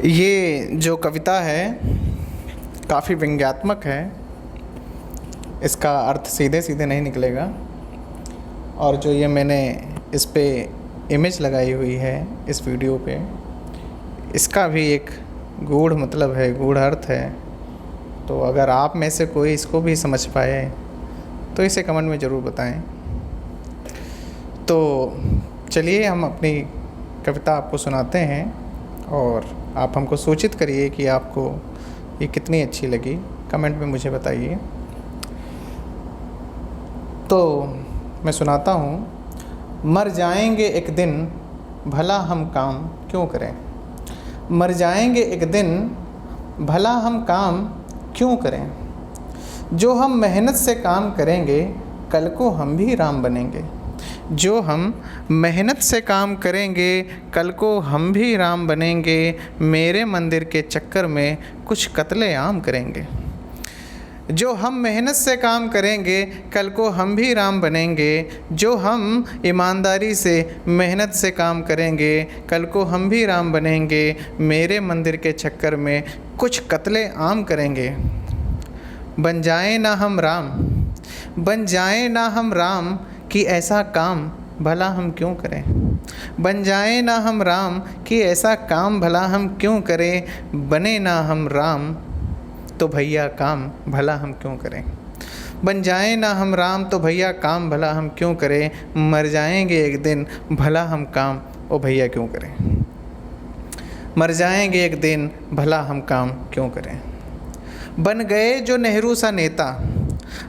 ये जो कविता है काफ़ी व्यंग्यात्मक है। इसका अर्थ सीधे सीधे नहीं निकलेगा। और जो ये मैंने इस पे इमेज लगाई हुई है इस वीडियो पे, इसका भी एक गूढ़ मतलब है, गूढ़ अर्थ है। तो अगर आप में से कोई इसको भी समझ पाए तो इसे कमेंट में ज़रूर बताएं। तो चलिए हम अपनी कविता आपको सुनाते हैं और आप हमको सूचित करिए कि आपको ये कितनी अच्छी लगी। कमेंट में मुझे बताइए। तो मैं सुनाता हूँ। मर जाएंगे एक दिन, भला हम काम क्यों करें। मर जाएंगे एक दिन, भला हम काम क्यों करें। जो हम मेहनत से काम करेंगे, कल को हम भी राम बनेंगे। जो हम मेहनत से काम करेंगे, कल को हम भी राम बनेंगे। मेरे मंदिर के चक्कर में कुछ कत्ले आम करेंगे। जो हम मेहनत से काम करेंगे, कल को हम भी राम बनेंगे। जो हम ईमानदारी से मेहनत से काम करेंगे, कल को हम भी राम बनेंगे। मेरे मंदिर के चक्कर में कुछ कत्ले आम करेंगे। बन जाए ना हम राम, बन जाए ना हम राम, कि ऐसा काम भला हम क्यों करें। बन जाए ना हम राम, कि ऐसा काम भला हम क्यों करें। बने ना हम राम, तो भैया काम भला हम क्यों करें। बन जाए ना हम राम, तो भैया काम भला हम क्यों करें। मर जाएंगे एक दिन, भला हम काम ओ भैया क्यों करें। मर जाएंगे एक दिन, भला हम काम क्यों करें। बन गए जो नेहरू सा नेता,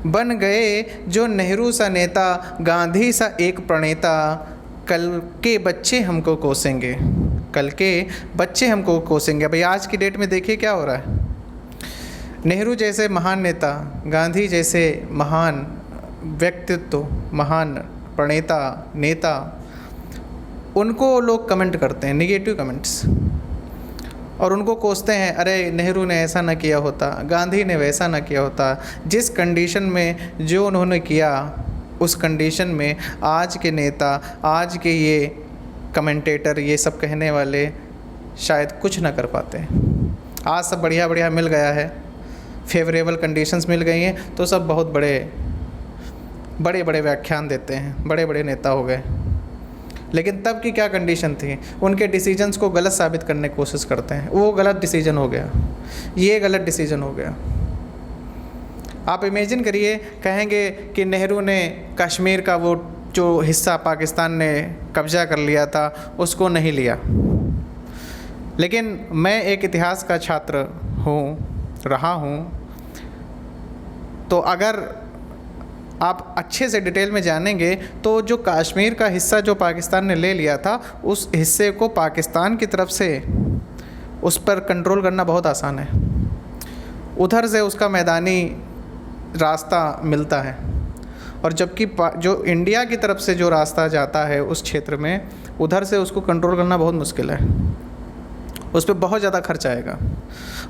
बन गए जो नेहरू सा नेता, गांधी सा एक प्रणेता। कल के बच्चे हमको कोसेंगे, कल के बच्चे हमको कोसेंगे। भाई आज की डेट में देखिए क्या हो रहा है। नेहरू जैसे महान नेता, गांधी जैसे महान व्यक्तित्व, महान प्रणेता, नेता, उनको लोग कमेंट करते हैं निगेटिव कमेंट्स और उनको कोसते हैं। अरे नेहरू ने ऐसा ना किया होता, गांधी ने वैसा ना किया होता। जिस कंडीशन में जो उन्होंने किया, उस कंडीशन में आज के नेता, आज के ये कमेंटेटर, ये सब कहने वाले शायद कुछ ना कर पाते। आज सब बढ़िया बढ़िया मिल गया है, फेवरेबल कंडीशंस मिल गई हैं, तो सब बहुत बड़े बड़े व्याख्यान देते हैं, बड़े बड़े नेता हो गए। लेकिन तब की क्या कंडीशन थी, उनके डिसीजंस को गलत साबित करने की कोशिश करते हैं। वो गलत डिसीजन हो गया, ये गलत डिसीजन हो गया। आप इमेजिन करिए, कहेंगे कि नेहरू ने कश्मीर का वो जो हिस्सा पाकिस्तान ने कब्जा कर लिया था, उसको नहीं लिया। लेकिन मैं एक इतिहास का छात्र रहा हूँ, तो अगर आप अच्छे से डिटेल में जानेंगे तो जो कश्मीर का हिस्सा जो पाकिस्तान ने ले लिया था, उस हिस्से को पाकिस्तान की तरफ से उस पर कंट्रोल करना बहुत आसान है। उधर से उसका मैदानी रास्ता मिलता है, और जबकि जो इंडिया की तरफ से जो रास्ता जाता है उस क्षेत्र में, उधर से उसको कंट्रोल करना बहुत मुश्किल है। उस पर बहुत ज़्यादा खर्च आएगा।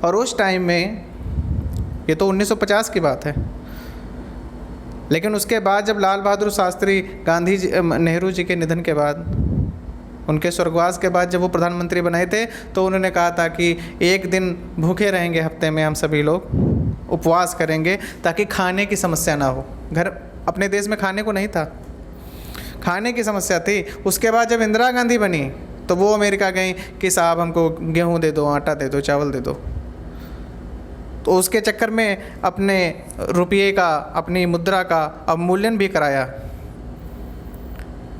और उस टाइम में, ये तो 1950 की बात है, लेकिन उसके बाद जब लाल बहादुर शास्त्री, गांधी जी, नेहरू जी के निधन के बाद, उनके स्वर्गवास के बाद जब वो प्रधानमंत्री बनाए थे, तो उन्होंने कहा था कि एक दिन भूखे रहेंगे, हफ्ते में हम सभी लोग उपवास करेंगे ताकि खाने की समस्या ना हो। घर अपने देश में खाने को नहीं था, खाने की समस्या थी। उसके बाद जब इंदिरा गांधी बनी तो वो अमेरिका गई कि साहब हमको गेहूँ दे दो, आटा दे दो, चावल दे दो। तो उसके चक्कर में अपने रुपये का, अपनी मुद्रा का अवमूल्यन भी कराया।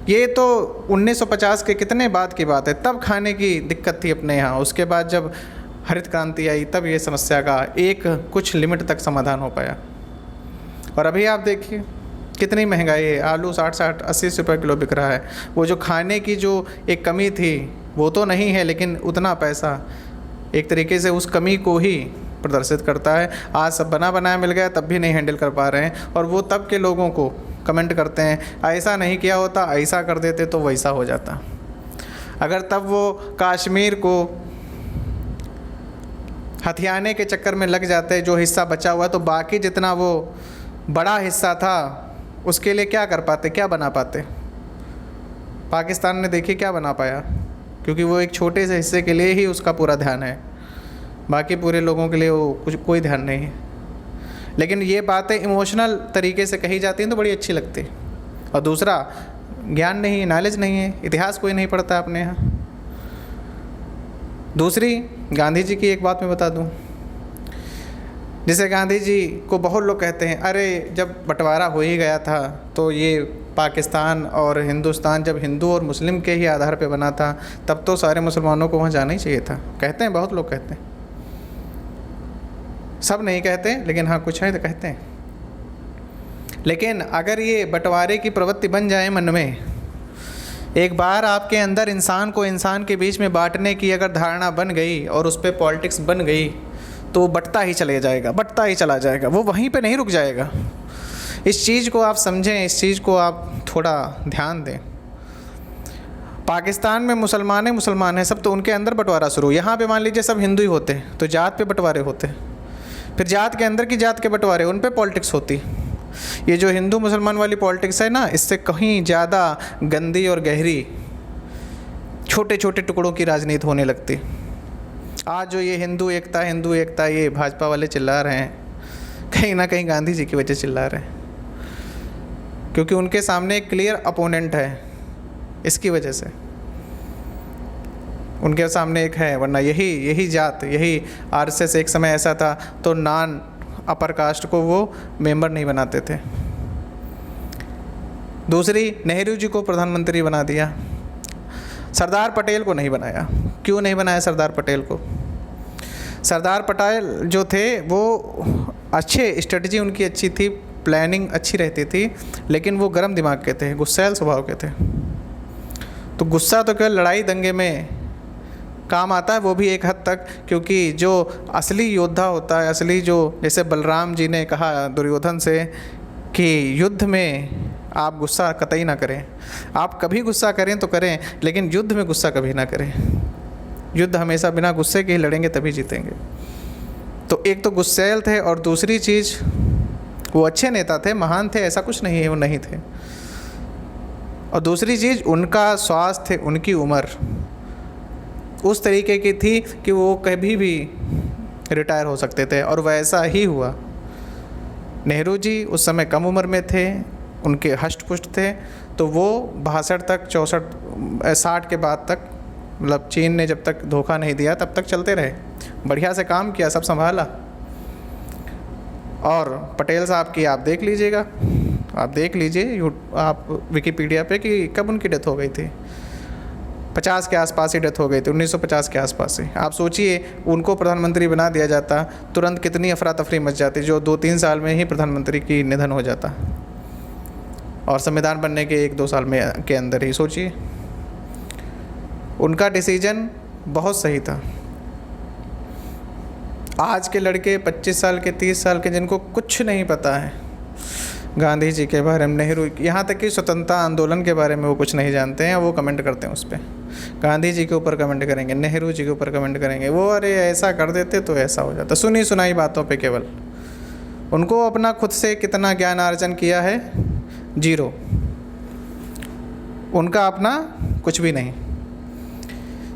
ये तो 1950 के कितने बाद की बात है, तब खाने की दिक्कत थी अपने यहाँ। उसके बाद जब हरित क्रांति आई, तब ये समस्या का एक कुछ लिमिट तक समाधान हो पाया। और अभी आप देखिए कितनी महंगाई है। आलू 60-60, 80 रुपये किलो बिक रहा है। वो जो खाने की जो एक कमी थी वो तो नहीं है, लेकिन उतना पैसा एक तरीके से उस कमी को ही प्रदर्शित करता है। आज सब बना बनाया मिल गया, तब भी नहीं हैंडल कर पा रहे हैं। और वो तब के लोगों को कमेंट करते हैं, ऐसा नहीं किया होता, ऐसा कर देते तो वैसा हो जाता। अगर तब वो कश्मीर को हथियाने के चक्कर में लग जाते, जो हिस्सा बचा हुआ, तो बाकी जितना वो बड़ा हिस्सा था उसके लिए क्या कर पाते, क्या बना पाते। पाकिस्तान ने देखिए क्या बना पाया, क्योंकि वो एक छोटे से हिस्से के लिए ही उसका पूरा ध्यान है। बाकी पूरे लोगों के लिए वो कुछ कोई ध्यान नहीं है। लेकिन ये बातें इमोशनल तरीके से कही जाती हैं तो बड़ी अच्छी लगती है। और दूसरा, ज्ञान नहीं है, नॉलेज नहीं है, इतिहास कोई नहीं पढ़ता अपने यहाँ। दूसरी, गांधी जी की एक बात मैं बता दूं। जैसे गांधी जी को बहुत लोग कहते हैं, अरे जब बंटवारा हो ही गया था तो ये पाकिस्तान और हिंदुस्तान जब हिंदू और मुस्लिम के ही आधार पे बना था तब तो सारे मुसलमानों को वहाँ जाना ही चाहिए था। कहते हैं, बहुत लोग कहते हैं, सब नहीं कहते, लेकिन हाँ कुछ है तो कहते हैं। लेकिन अगर ये बंटवारे की प्रवृत्ति बन जाए मन में, एक बार आपके अंदर इंसान को इंसान के बीच में बांटने की अगर धारणा बन गई और उस पर पॉलिटिक्स बन गई तो वो बढ़ता ही चले जाएगा, बढ़ता ही चला जाएगा, वो वहीं पे नहीं रुक जाएगा। इस चीज़ को आप समझें, इस चीज़ को आप थोड़ा ध्यान दें। पाकिस्तान में मुसलमान हैं सब, तो उनके अंदर बंटवारा शुरू। यहाँ पे मान लीजिए सब हिंदू ही होते तो जात पे बंटवारे होते, फिर जात के अंदर की जात के बंटवारे, उन पे पॉलिटिक्स होती। ये जो हिंदू मुसलमान वाली पॉलिटिक्स है ना, इससे कहीं ज़्यादा गंदी और गहरी, छोटे छोटे टुकड़ों की राजनीति होने लगती। आज जो ये हिंदू एकता ये भाजपा वाले चिल्ला रहे हैं, कहीं ना कहीं गांधी जी की वजह से चिल्ला रहे हैं, क्योंकि उनके सामने एक क्लियर अपोनेंट है। इसकी वजह से उनके सामने एक है, वरना यही जात, यही आरएसएस एक समय ऐसा था तो नॉन अपर कास्ट को वो मेंबर नहीं बनाते थे। दूसरी, नेहरू जी को प्रधानमंत्री बना दिया, सरदार पटेल को नहीं बनाया। क्यों नहीं बनाया सरदार पटेल को? सरदार पटेल जो थे वो अच्छे, स्ट्रेटजी उनकी अच्छी थी, प्लानिंग अच्छी रहती थी, लेकिन वो गर्म दिमाग के थे, गुस्सैल स्वभाव के थे। तो गुस्सा तो केवल लड़ाई दंगे में काम आता है, वो भी एक हद तक, क्योंकि जो असली योद्धा होता है, असली जो, जैसे बलराम जी ने कहा दुर्योधन से कि युद्ध में आप गुस्सा कतई ना करें, आप कभी गुस्सा करें तो करें, लेकिन युद्ध में गुस्सा कभी ना करें। युद्ध हमेशा बिना गुस्से के ही लड़ेंगे, तभी जीतेंगे। तो एक तो गुस्सैल थे, और दूसरी चीज़ वो अच्छे नेता थे, महान थे, ऐसा कुछ नहीं है वो नहीं थे। और दूसरी चीज़, उनका स्वास्थ्य, उनकी उम्र उस तरीके की थी कि वो कभी भी रिटायर हो सकते थे, और वैसा ही हुआ। नेहरू जी उस समय कम उम्र में थे, उनके हष्ट पुष्ट थे, तो वो 62 तक, 64, 60 के बाद तक, मतलब चीन ने जब तक धोखा नहीं दिया तब तक चलते रहे, बढ़िया से काम किया, सब संभाला। और पटेल साहब की आप देख लीजिएगा, आप देख लीजिए आप विकिपीडिया पे कि कब उनकी डेथ हो गई थी। 50 के आसपास ही डेथ हो गई थी, 1950 के आसपास ही। आप सोचिए उनको प्रधानमंत्री बना दिया जाता, तुरंत कितनी अफरा तफरी मच जाती, जो 2-3 साल में ही प्रधानमंत्री की निधन हो जाता, और संविधान बनने के 1-2 साल में के अंदर ही। सोचिए, उनका डिसीजन बहुत सही था। आज के लड़के 25 साल के, 30 साल के, जिनको कुछ नहीं पता है गांधी जी के बारे में, नेहरू, यहाँ तक कि स्वतंत्रता आंदोलन के बारे में वो कुछ नहीं जानते हैं, वो कमेंट करते हैं उस पर। गांधी जी के ऊपर कमेंट करेंगे, नेहरू जी के ऊपर कमेंट करेंगे, वो अरे ऐसा कर देते तो ऐसा हो जाता। सुनी सुनाई बातों पे केवल। उनको अपना खुद से कितना ज्ञान अर्जन किया है? 0। उनका अपना कुछ भी नहीं।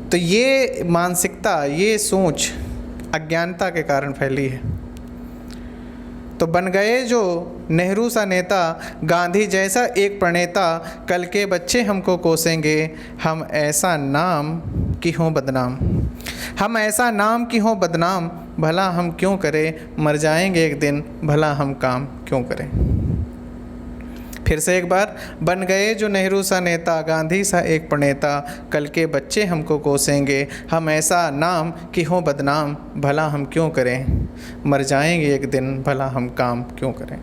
तो ये मानसिकता, ये सोच अज्ञानता के कारण फैली है। तो बन गए जो नेहरू सा नेता, गांधी जैसा एक प्रणेता, कल के बच्चे हमको कोसेंगे, हम ऐसा नाम कि हों बदनाम, हम ऐसा नाम कि हों बदनाम, भला हम क्यों करें, मर जाएंगे एक दिन, भला हम काम क्यों करें। फिर से एक बार, बन गए जो नेहरू सा नेता, गांधी सा एक प्रणेता, कल के बच्चे हमको कोसेंगे, हम ऐसा नाम कि हों बदनाम, भला हम क्यों करें, मर जाएंगे एक दिन, भला हम काम क्यों करें।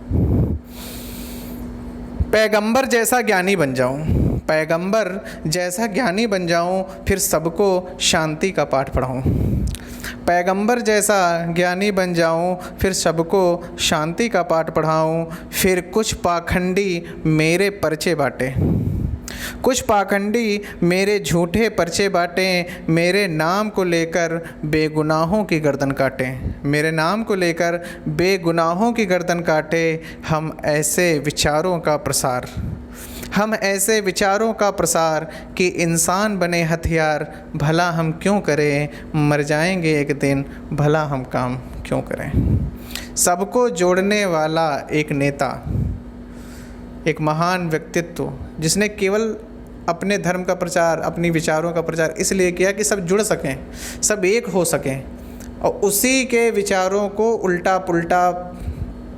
पैगंबर जैसा ज्ञानी बन जाऊं, पैगंबर जैसा ज्ञानी बन जाऊं, फिर सबको शांति का पाठ पढ़ाऊं। पैगंबर जैसा ज्ञानी बन जाऊं, फिर सबको शांति का पाठ पढ़ाऊं। फिर कुछ पाखंडी मेरे पर्चे बांटे, कुछ पाखंडी मेरे झूठे पर्चे बांटें, मेरे नाम को लेकर बेगुनाहों की गर्दन काटें, मेरे नाम को लेकर बेगुनाहों की गर्दन काटे। हम ऐसे विचारों का प्रसार, हम ऐसे विचारों का प्रसार कि इंसान बने हथियार, भला हम क्यों करें, मर जाएंगे एक दिन, भला हम काम क्यों करें। सबको जोड़ने वाला एक नेता, एक महान व्यक्तित्व, जिसने केवल अपने धर्म का प्रचार, अपनी विचारों का प्रचार इसलिए किया कि सब जुड़ सकें, सब एक हो सकें, और उसी के विचारों को उल्टा पुल्टा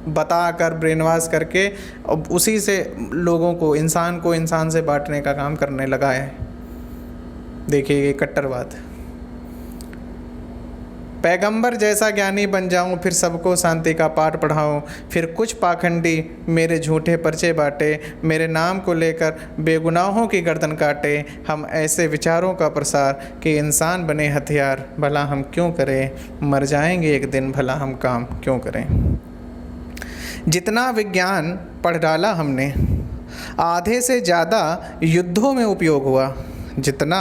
बता कर, ब्रेन वॉश करके, और उसी से लोगों को इंसान से बांटने का काम करने लगा है। देखिए ये कट्टरवाद। पैगंबर जैसा ज्ञानी बन जाऊं, फिर सबको शांति का पाठ पढ़ाऊं, फिर कुछ पाखंडी मेरे झूठे पर्चे बांटे, मेरे नाम को लेकर बेगुनाहों की गर्दन काटे। हम ऐसे विचारों का प्रसार कि इंसान बने हथियार, भला हम क्यों करें, मर जाएंगे एक दिन, भला हम काम क्यों करें। जितना विज्ञान पढ़ डाला हमने, आधे से ज़्यादा युद्धों में उपयोग हुआ। जितना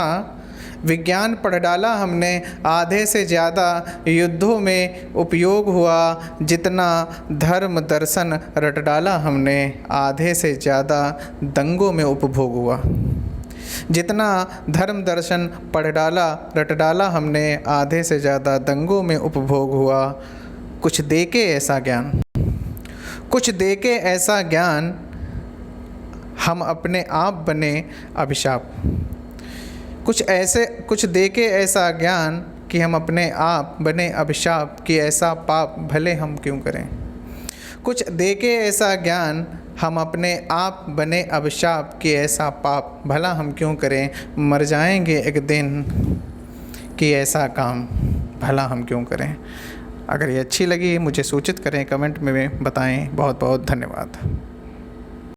विज्ञान पढ़ डाला हमने, आधे से ज़्यादा युद्धों में उपयोग हुआ। जितना धर्म दर्शन रट डाला हमने, आधे से ज़्यादा दंगों में उपभोग हुआ। जितना धर्म दर्शन पढ़ डाला रट डाला हमने, आधे से ज़्यादा दंगों में उपभोग हुआ। कुछ देके ऐसा ज्ञान, कुछ देके ऐसा ज्ञान, हम अपने आप बने अभिशाप। कुछ देके ऐसा ज्ञान कि हम अपने आप बने अभिशाप, कि ऐसा पाप भले हम क्यों करें। कुछ देके ऐसा ज्ञान, हम अपने आप बने अभिशाप, कि ऐसा पाप भला हम क्यों करें। मर जाएंगे एक दिन, कि ऐसा काम भला हम क्यों करें। अगर ये अच्छी लगी मुझे सूचित करें, कमेंट में बताएं। बहुत बहुत धन्यवाद।